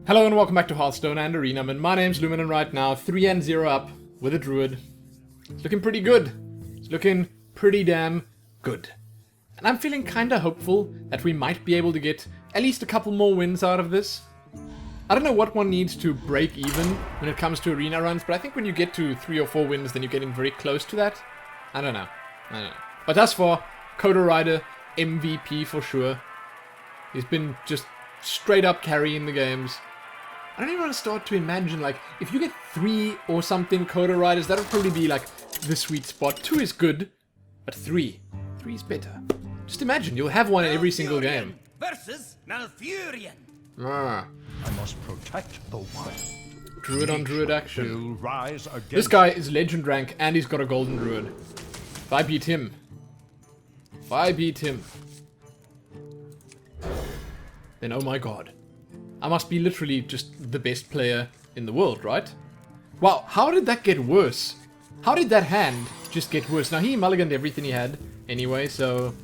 Hello and welcome back to Hearthstone and Arenamin. My name's Lumin and right now 3-0 up with a Druid. It's looking pretty good. It's looking pretty damn good. And I'm feeling kinda hopeful that we might be able to get at least a couple more wins out of this. I don't know what one needs to break even when it comes to arena runs, but I think when you get to 3 or 4 wins then you're getting very close to that. I don't know. But thus far, Coda Rider, MVP for sure. He's been just straight up carrying the games. I don't even want to start to imagine, like, if you get 3 or something Coda Riders, that would probably be, like, the sweet spot. 2 is good, but 3 is better. Just imagine, you'll have one in every single game. Versus Malfurion. Ah. I must protect the wild. Druid on Druid action. Will rise against This guy is legend rank, and he's got a golden Druid. If I beat him, then oh my god. I must be literally just the best player in the world, right? Wow, how did that get worse? How did that hand just get worse? Now, he mulliganed everything he had anyway, so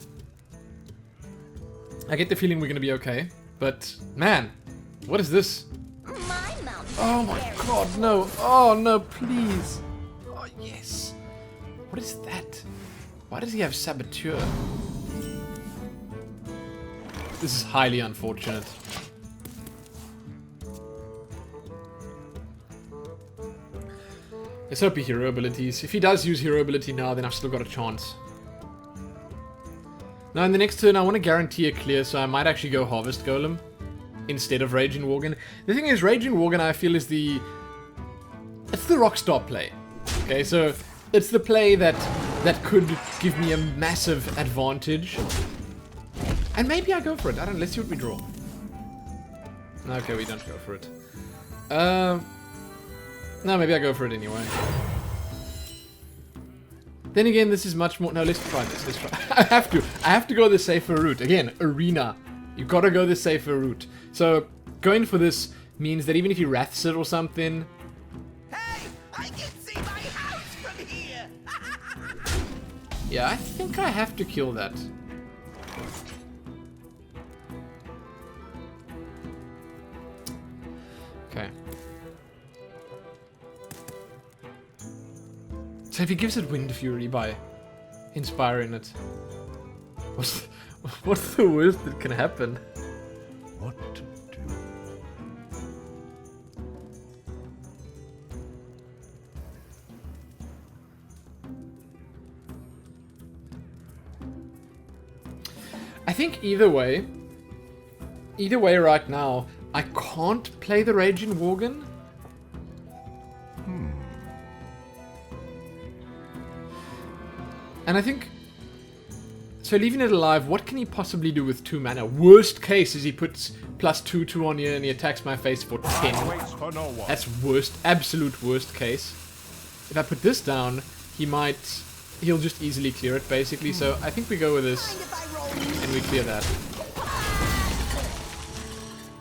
I get the feeling we're gonna be okay. But, man, what is this? Oh my god, no. Oh no, please. Oh, yes. What is that? Why does he have Saboteur? This is highly unfortunate. Let's hope he hero abilities. If he does use hero ability now, then I've still got a chance. Now, in the next turn, I want to guarantee a clear, so I might actually go Harvest Golem instead of Raging Worgen. The thing is, Raging Worgen, I feel, is the... It's the Rockstar play. Okay, so it's the play that could give me a massive advantage. And maybe I go for it. I don't know. Let's see what we draw. Okay, we don't go for it. No, maybe I go for it anyway. Then again, this is much more... No, let's try this. Let's try. I have to go the safer route. Again, arena. You gotta go the safer route. So, going for this means that even if he wraths it or something... Hey, I can see my house from here. Yeah, I think I have to kill that. Okay. So if he gives it Wind Fury by inspiring it, what's the worst that can happen? what to do. I think either way right now, I can't play the Raging Worgen. And I think... So leaving it alive, what can he possibly do with 2 mana? Worst case is he puts +2/2 on here and he attacks my face for 10. Waits for no one. That's worst, absolute worst case. If I put this down, he'll just easily clear it basically. So I think we go with this and we clear that.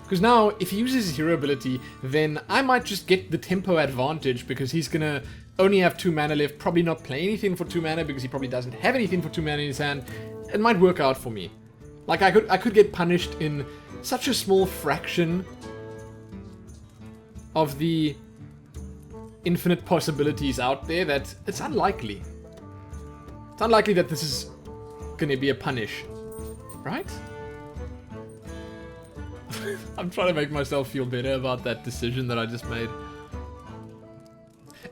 Because now, if he uses his hero ability, then I might just get the tempo advantage because he's gonna only have 2 mana left, probably not play anything for 2 mana because he probably doesn't have anything for 2 mana in his hand. It might work out for me. Like, I could get punished in such a small fraction of the infinite possibilities out there that it's unlikely. It's unlikely that this is gonna be a punish. Right? I'm trying to make myself feel better about that decision that I just made.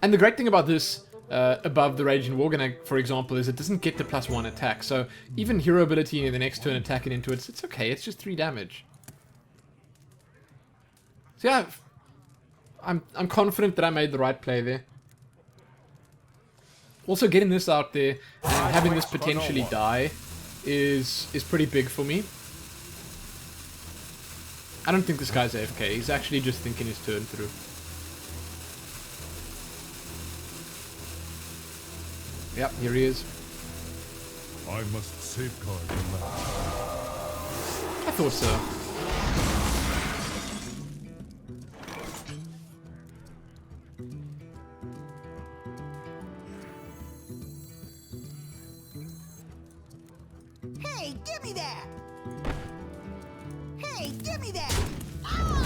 And the great thing about this, above the Raging Worgen, for example, is it doesn't get the +1 attack. So even hero ability in the next turn attacking into it, it's okay. It's just 3 damage. So yeah, I'm confident that I made the right play there. Also, getting this out there and having this potentially die is pretty big for me. I don't think this guy's AFK. He's actually just thinking his turn through. Yep, here he is. I must safeguard the land. I thought so. Hey, give me that. Hey, give me that. Ah!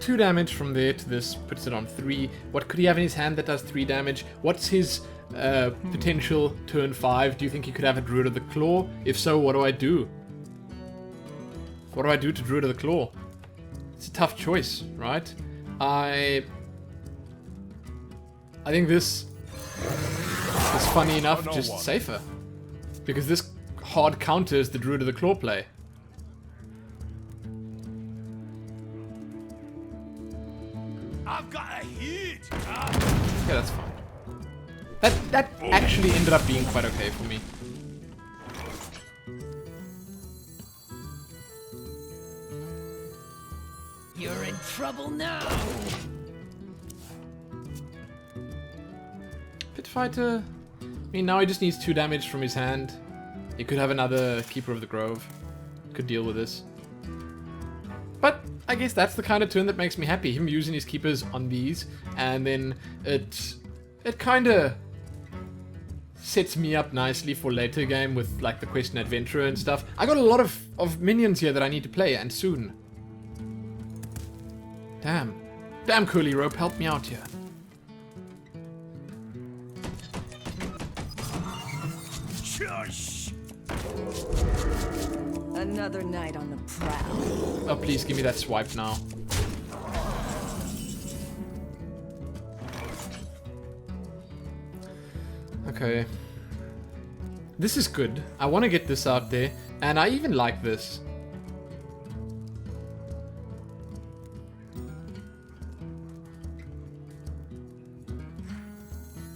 2 damage from there to this, puts it on 3. What could he have in his hand that does 3 damage? What's his potential turn 5? Do you think he could have a Druid of the Claw? If so, what do I do? What do I do to Druid of the Claw? It's a tough choice, right? I think this is, funny enough, just safer. Because this hard counters the Druid of the Claw play. I've got a hit. Yeah, that's fine. That actually ended up being quite okay for me. You're in trouble now. Pit Fighter. I mean, now he just needs 2 damage from his hand. He could have another Keeper of the Grove. Could deal with this. But I guess that's the kind of turn that makes me happy. Him using his keepers on these, and then it kind of sets me up nicely for later game with like the Quest and Adventurer and stuff. I got a lot of minions here that I need to play, and soon. Damn, Curly Rope, help me out here. Shush. Another night on the prowl. Oh, please give me that swipe now. Okay. This is good. I want to get this out there, and I even like this.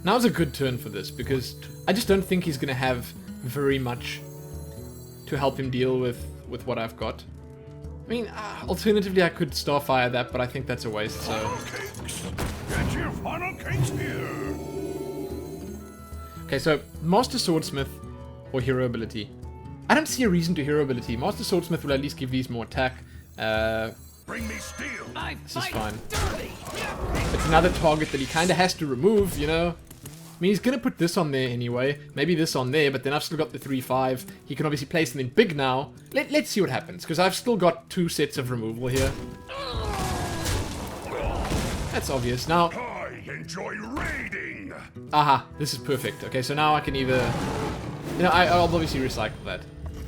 Now's a good turn for this, because I just don't think he's going to have very much to help him deal with what I've got. I mean, alternatively I could Starfire that, but I think that's a waste, so... Get your funnel cakes here! Okay, so Master Swordsmith or Hero Ability. I don't see a reason to Hero Ability. Master Swordsmith will at least give these more attack. Bring me steel! This is fine. It's another target that he kind of has to remove, you know? I mean, he's going to put this on there anyway. Maybe this on there, but then I've still got the 3-5. He can obviously play something big now. Let's see what happens, because I've still got 2 sets of removal here. That's obvious. Now... I enjoy raiding! Aha, this is perfect. Okay, so now I can either... You know, I'll obviously recycle that.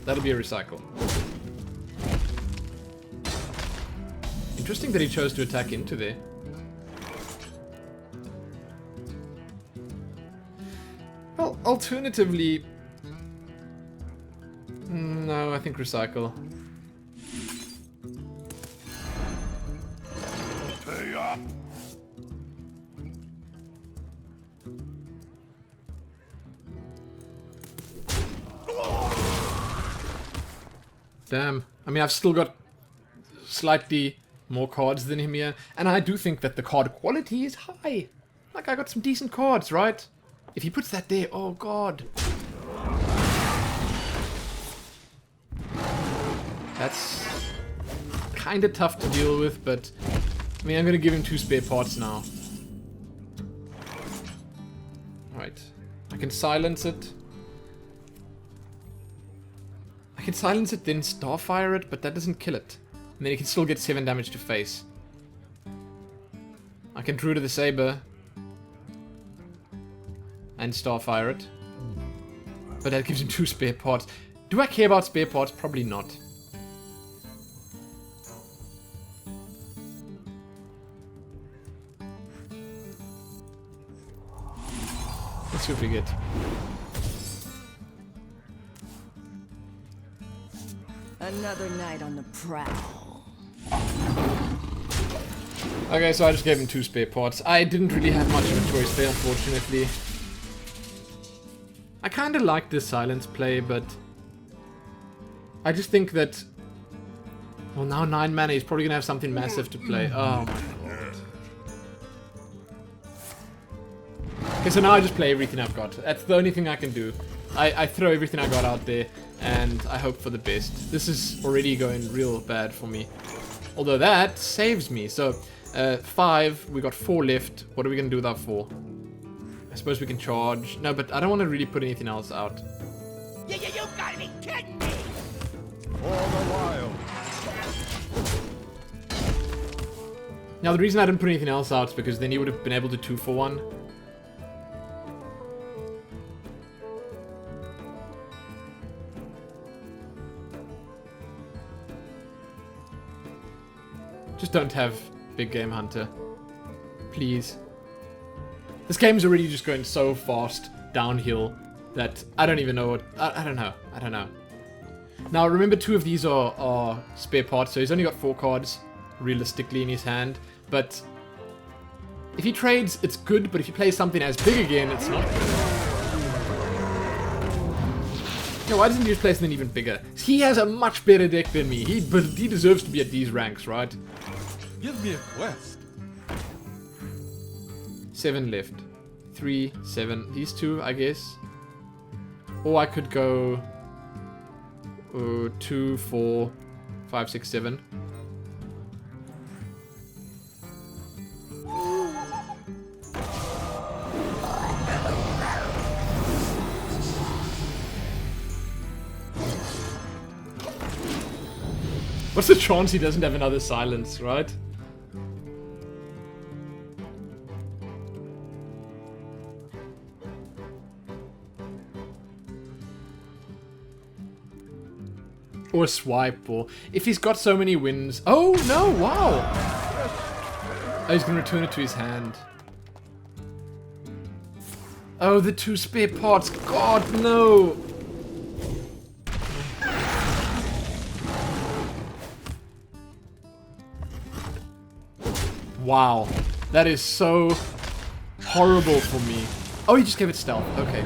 That'll be a recycle. Interesting that he chose to attack into there. Well, alternatively... No, I think recycle. Pay up! Damn. I mean, I've still got slightly more cards than him here. And I do think that the card quality is high. Like, I got some decent cards, right? If he puts that there, oh god. That's kind of tough to deal with, but... I mean, I'm going to give him 2 spare parts now. Alright. I can silence it. I can silence it, then Starfire it, but that doesn't kill it. And then he can still get 7 damage to face. I can Druid of the Saber. And Starfire it. But that gives him 2 spare parts. Do I care about spare parts? Probably not. Let's see what we get. Another night on the prowl. Okay, so I just gave him 2 spare parts. I didn't really have much of a choice there, unfortunately. I kind of like this silence play, but... I just think that... Well, now 9 mana, he's probably going to have something massive to play. Oh my god. Okay, so now I just play everything I've got. That's the only thing I can do. I throw everything I got out there, and I hope for the best. This is already going real bad for me. Although that saves me. So, 5, we got 4 left. What are we going to do with our 4? I suppose we can charge. No, but I don't want to really put anything else out. You gotta be kidding me! For the wild! Now, the reason I didn't put anything else out is because then he would have been able to 2-for-1. Just don't have Big Game Hunter. Please. This game's already just going so fast downhill that I don't even know what... I don't know. I don't know. Now, remember, 2 of these are spare parts, so he's only got 4 cards, realistically, in his hand. But if he trades, it's good, but if he plays something as big again, it's not good. Yeah, why doesn't he just play something even bigger? He has a much better deck than me. He deserves to be at these ranks, right? Give me a quest. 7 left. 3, 7. These 2, I guess. Or I could go 2, 4, 5, 6, 7. What's the chance he doesn't have another silence, right? Or a swipe, or... If he's got so many wins... Oh, no, wow! Oh, he's gonna return it to his hand. Oh, the 2 spare parts. God, no! Wow. That is so horrible for me. Oh, he just gave it stealth. Okay.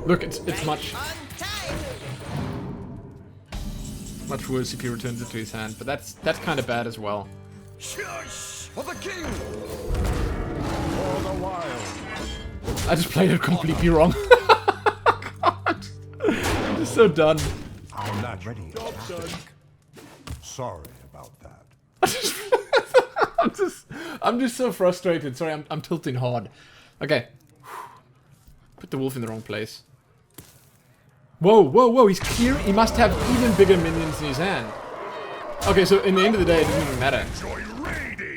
Look, it's much worse if he returns it to his hand, but that's kind of bad as well. Shush! For the king! For the wild! I just played it completely wrong. God. I'm just so done. I'm not ready. Job done. Sorry about that. I'm just so frustrated. Sorry, I'm tilting hard. Okay. Put the wolf in the wrong place. Whoa, whoa, whoa, he's clear. He must have even bigger minions in his hand. Okay, so in the end of the day, it doesn't even matter.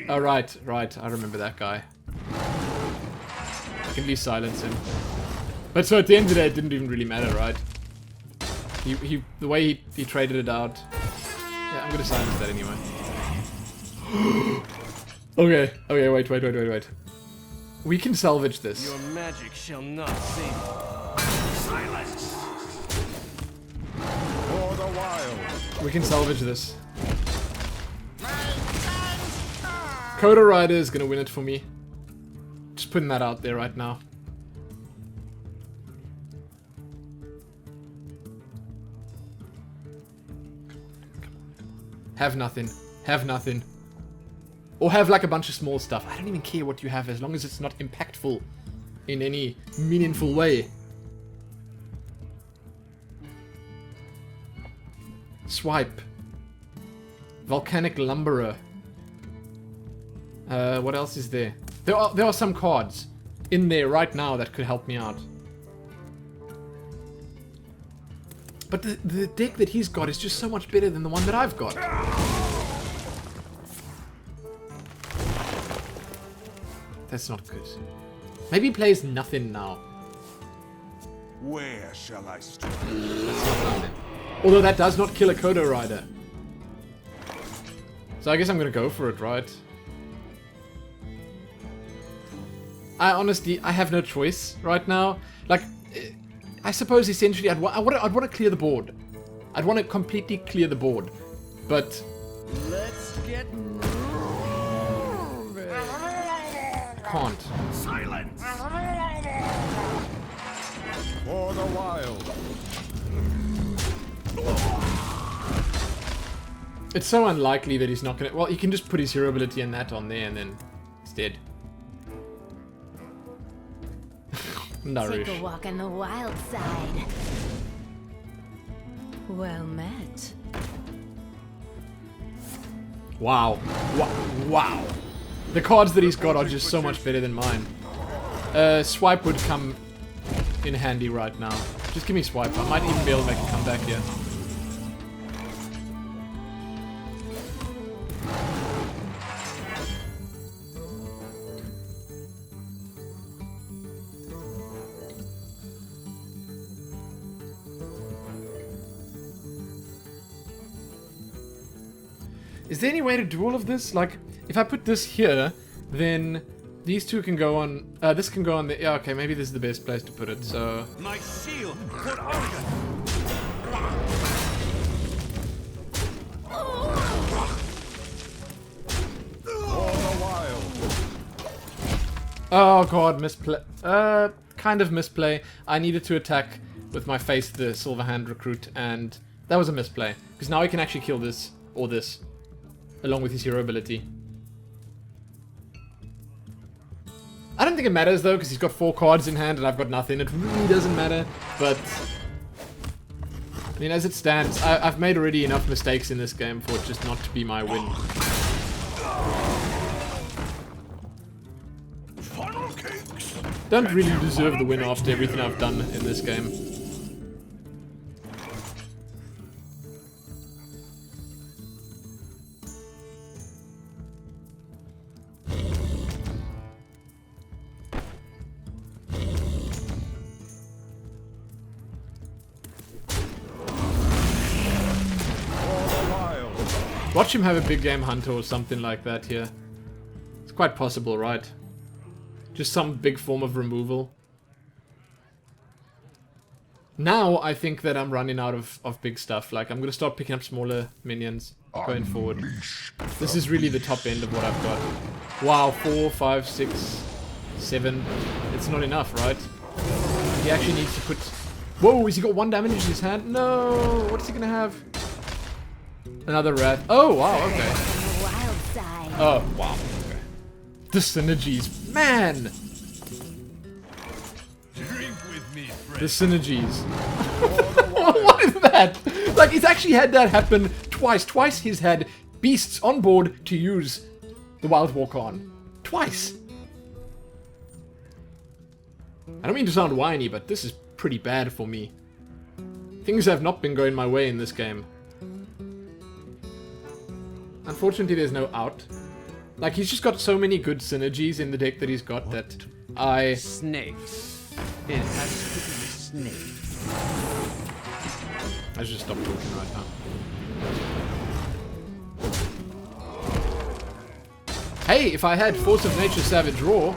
Oh, right, I remember that guy. I can at least silence him. But so at the end of the day, it didn't even really matter, right? The way he traded it out. Yeah, I'm gonna silence that anyway. Okay, wait. We can salvage this. Your magic shall not save me. Silence! For the wild! We can salvage this. Coda Rider is gonna win it for me. Just putting that out there right now. Have nothing. Have nothing. Or have like a bunch of small stuff. I don't even care what you have as long as it's not impactful in any meaningful way. Swipe. Volcanic Lumberer. What else is there? There are some cards in there right now that could help me out. But the deck that he's got is just so much better than the one that I've got. That's not good. Maybe he plays nothing now. Where shall I strike? That's not nothing. Although that does not kill a Coda Rider. So I guess I'm gonna go for it, right? I have no choice right now. Like, I suppose essentially I'd want to clear the board. I'd want to completely clear the board. But Let's get moving. can't. Silence! For the wild! It's so unlikely that he's not gonna... Well, he can just put his hero ability and that on there and then it's dead. Nourish. Take a walk on the wild side. Well met. Wow. Wow. The cards that he's got are just so much better than mine. Swipe would come in handy right now. Just give me Swipe. I might even be able to make a comeback here. Is there any way to do all of this? Like, if I put this here, then these two can go on... this can go on the... Yeah, okay, maybe this is the best place to put it, so... My shield for Oregon. Oh god, misplay. Kind of misplay. I needed to attack with my face the Silver Hand Recruit, and that was a misplay. Because now he can actually kill this, or this, along with his hero ability. I don't think it matters though, because he's got 4 cards in hand and I've got nothing. It really doesn't matter, but... I mean, as it stands, I've made already enough mistakes in this game for it just not to be my win. Don't really deserve the win after everything I've done in this game. Watch him have a big game hunter or something like that here. It's quite possible, right? Just some big form of removal. Now I think that I'm running out of big stuff. Like, I'm gonna start picking up smaller minions going forward. This is really the top end of what I've got. Wow, 4, 5, 6, 7. It's not enough, right? He actually needs to put... Whoa, has he got 1 damage in his hand? No! What is he gonna have? Another Wrath. Oh, wow, okay. Oh, wow. The synergies. Man! Drink with me, friend. The synergies. What is that? Like, he's actually had that happen twice. Twice he's had beasts on board to use the Wild Walk on. Twice. I don't mean to sound whiny, but this is pretty bad for me. Things have not been going my way in this game. Unfortunately, there's no out. Like, he's just got so many good synergies in the deck that he's got that I... Snakes. It has to be snakes. I should stop talking right now. Hey, if I had Force of Nature Savage Raw,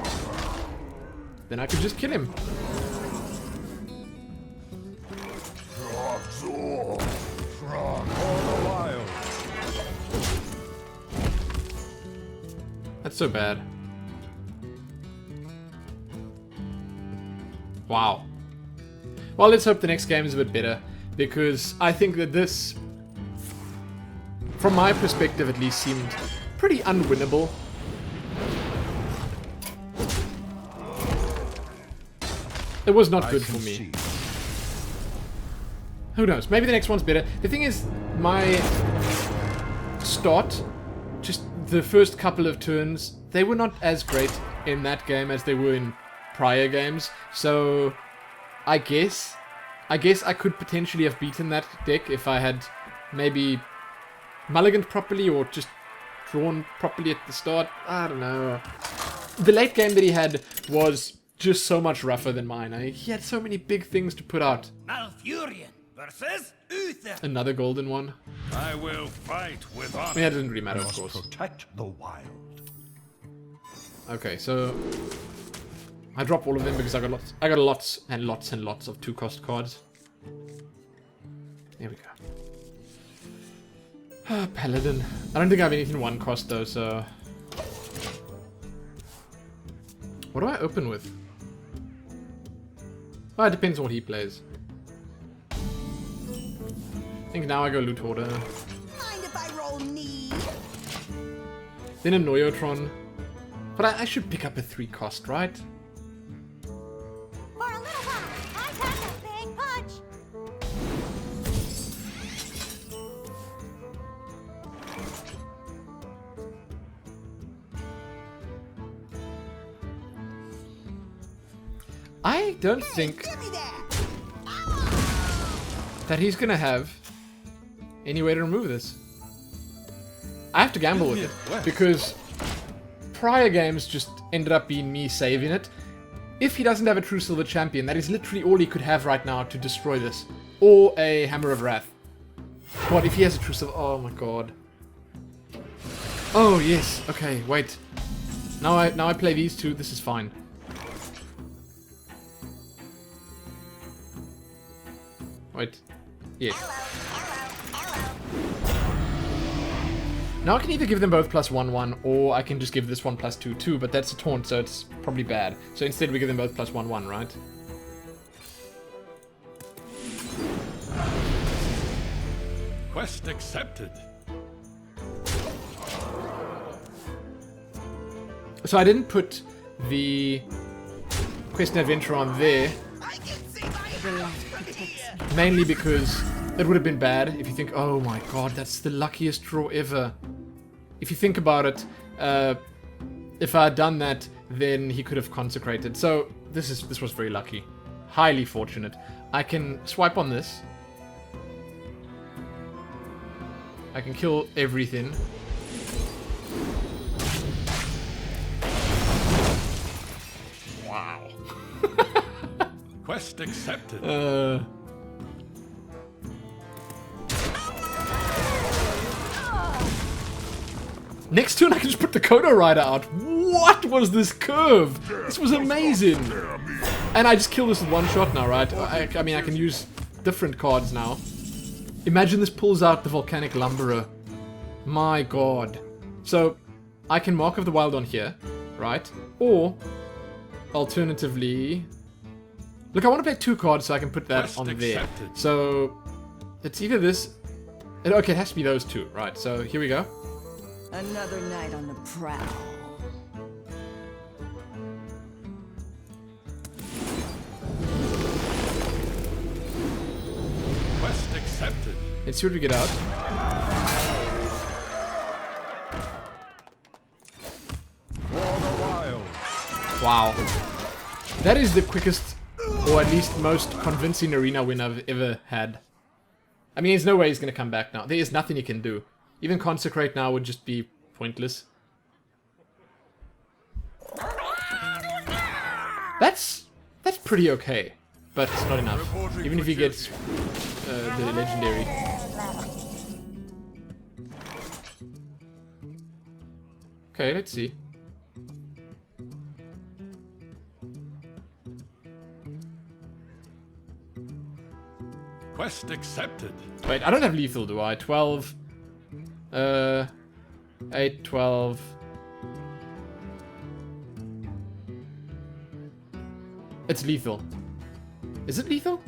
then I could just kill him. That's so bad. Wow. Well, let's hope the next game is a bit better, because I think that this, from my perspective at least, seemed pretty unwinnable. It was not good for me. Who knows? Maybe the next one's better. The thing is, my start, just the first couple of turns, they were not as great in that game as they were in prior games. So, I guess I could potentially have beaten that deck if I had maybe mulliganed properly or just drawn properly at the start. I don't know. The late game that he had was just so much rougher than mine. He had so many big things to put out. Malfurion versus Uther. Another golden one. I will fight with honor. I mean, that doesn't really matter, of course. Protect the wild. Okay, so I drop all of them because I got lots and lots and lots of 2-cost cards. There we go. Paladin. I don't think I have anything 1-cost though, so... What do I open with? Well, it depends on what he plays. I think now I go Loot Hoarder. Mind if I roll knee? Then a Noyotron. But I should pick up a 3-cost, right? For a little while, I pack a big punch. I don't think Give me that. that he's gonna have any way to remove this. I have to gamble with it, because prior games just ended up being me saving it. If he doesn't have a true silver champion, that is literally all he could have right now to destroy this. Or a Hammer of Wrath. What if he has a true silver? Oh my god. Oh, yes. Okay, wait. Now I play these two. This is fine. Wait. Yes. Now I can either give them both +1/1, or I can just give this one +2/2, but that's a taunt, so it's probably bad. So instead we give them both +1/1, right? Quest accepted. So I didn't put the Quest and Adventure on there, I can see my The house light from protects here. me. mainly because it would have been bad if you think, oh my god, that's the luckiest draw ever. If you think about it, if I had done that, then he could have consecrated. So this was very lucky. Highly fortunate. I can swipe on this. I can kill everything. Wow. Quest accepted. Next turn I can just put the Kodo Rider out. What was this curve? This was amazing. And I just kill this with one shot now, right? I mean, I can use different cards now. Imagine this pulls out the Volcanic Lumberer. My god. So, I can Mark of the Wild on here, right? Or, alternatively... Look, I want to play 2 cards so I can put that Quest on there. accepted. So, it's either this... Okay, it has to be those 2, right? So, here we go. Another night on the prowl. Quest accepted. Let's see what we get out. For the wild. Wow. That is the quickest, or at least most convincing arena win I've ever had. I mean, there's no way he's going to come back now. There is nothing he can do. Even Consecrate now would just be pointless. That's pretty okay, but it's not enough. Even if he gets the legendary. Okay, let's see. Quest accepted. Wait, I don't have lethal, do I? 12. 8, 12. It's lethal. Is it lethal?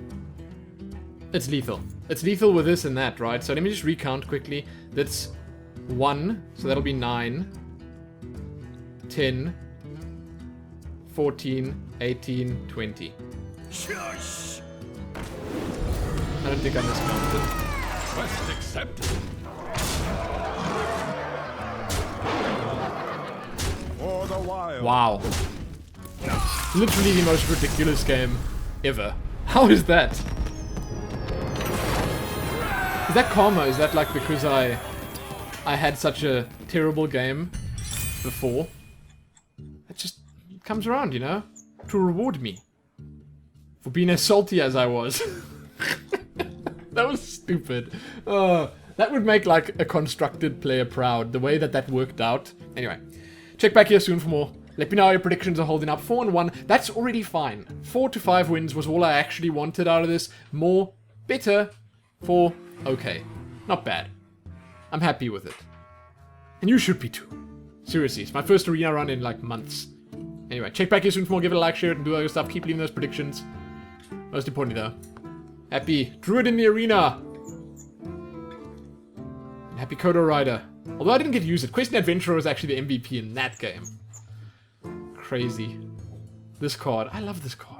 It's lethal. It's lethal with this and that, right? So let me just recount quickly. That's 1, so that'll be 9, 10, 14, 18, 20. Shush. I don't think I miscounted. Quest accepted. For the wild. Wow. Literally the most ridiculous game ever. How is that? Is that karma? Is that like because I had such a terrible game before? It just comes around, you know? To reward me. For being as salty as I was. That was stupid. That would make like a constructed player proud. The way that that worked out. Anyway. Check back here soon for more. Let me know how your predictions are holding up. 4-1. That's already fine. 4 to 5 wins was all I actually wanted out of this. More, better, 4, okay. Not bad. I'm happy with it. And you should be too. Seriously, it's my first arena run in like months. Anyway, check back here soon for more. Give it a like, share it, and do all your stuff. Keep leaving those predictions. Most importantly though, happy Druid in the arena. And happy Kodo Rider. Although I didn't get to use it. Quest and Adventurer was actually the MVP in that game. Crazy. This card. I love this card.